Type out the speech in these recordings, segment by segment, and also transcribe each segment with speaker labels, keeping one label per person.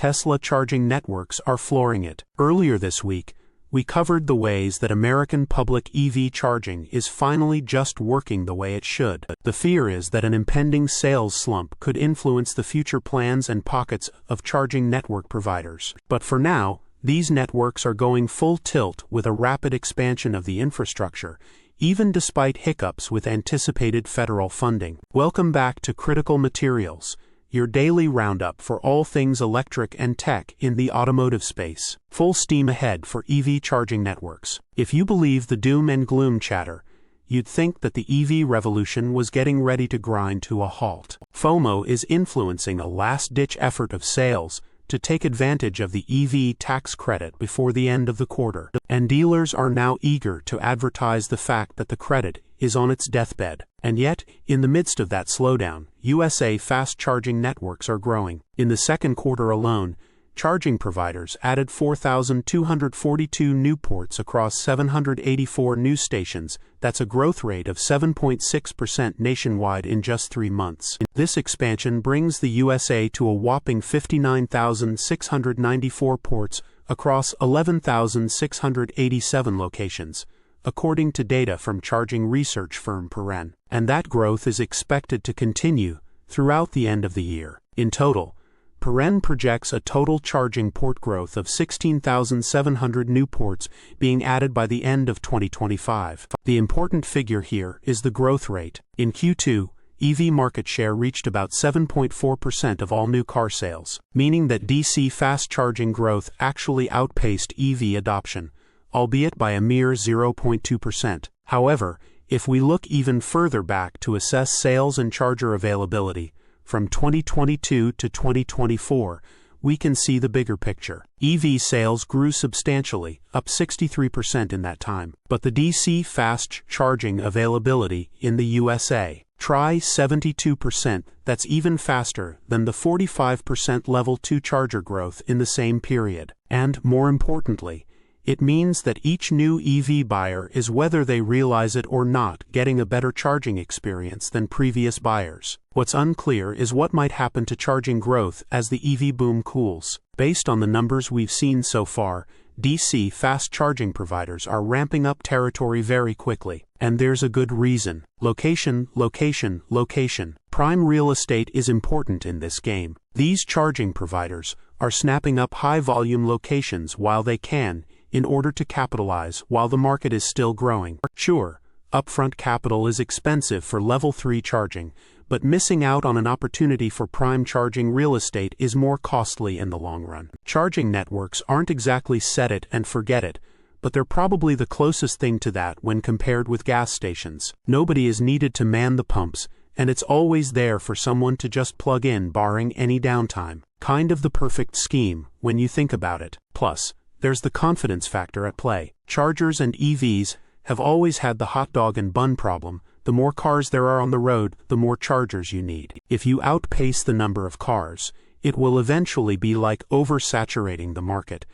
Speaker 1: Tesla charging networks are flooring it. Earlier this week, we covered the ways that American public EV charging is finally just working the way it should. The fear is that an impending sales slump could influence the future plans and pockets of charging network providers. But for now, these networks are going full tilt with a rapid expansion of the infrastructure, even despite hiccups with anticipated federal funding. Welcome back to Critical Materials, your daily roundup for all things electric and tech in the automotive space. Full steam ahead for EV charging networks. If you believe the doom and gloom chatter, you'd think that the EV revolution was getting ready to grind to a halt. FOMO is influencing a last-ditch effort of sales to take advantage of the EV tax credit before the end of the quarter, and dealers are now eager to advertise the fact that the credit is on its deathbed. And yet, in the midst of that slowdown, USA fast charging networks are growing. In the second quarter alone, charging providers added 4,242 new ports across 784 new stations. That's a growth rate of 7.6% nationwide in just 3 months. This expansion brings the USA to a whopping 59,694 ports across 11,687 locations, according to data from charging research firm Perren. And that growth is expected to continue throughout the end of the year. In total, Perren projects a total charging port growth of 16,700 new ports being added by the end of 2025. The important figure here is the growth rate. In Q2, EV market share reached about 7.4% of all new car sales, meaning that DC fast charging growth actually outpaced EV adoption, albeit by a mere 0.2%. However, if we look even further back to assess sales and charger availability, from 2022 to 2024, we can see the bigger picture. EV sales grew substantially, up 63% in that time. But the DC fast charging availability in the USA, try 72%, that's even faster than the 45% level 2 charger growth in the same period. And more importantly, it means that each new EV buyer is, whether they realize it or not, getting a better charging experience than previous buyers. What's unclear is what might happen to charging growth as the EV boom cools. Based on the numbers we've seen so far, DC fast charging providers are ramping up territory very quickly. And there's a good reason. Location, location, location. Prime real estate is important in this game. These charging providers are snapping up high-volume locations while they can, in order to capitalize while the market is still growing. Sure, upfront capital is expensive for level 3 charging, but missing out on an opportunity for prime charging real estate is more costly in the long run. Charging networks aren't exactly set it and forget it, but they're probably the closest thing to that when compared with gas stations. Nobody is needed to man the pumps, and it's always there for someone to just plug in barring any downtime. Kind of the perfect scheme when you think about it. Plus, there's the confidence factor at play. Chargers and EVs have always had the hot dog and bun problem. The more cars there are on the road, the more chargers you need. If you outpace the number of cars, it will eventually be like oversaturating the market.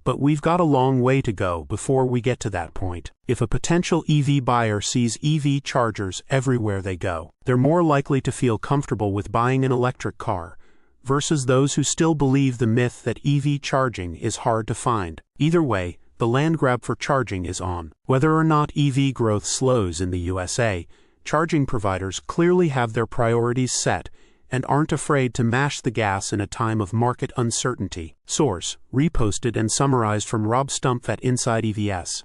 Speaker 1: But we've got a long way to go before we get to that point. If a potential EV buyer sees EV chargers everywhere they go, they're more likely to feel comfortable with buying an electric car, versus those who still believe the myth that EV charging is hard to find. Either way, the land grab for charging is on. Whether or not EV growth slows in the USA, charging providers clearly have their priorities set and aren't afraid to mash the gas in a time of market uncertainty. Source: reposted and summarized from Rob Stumpf at insideevs.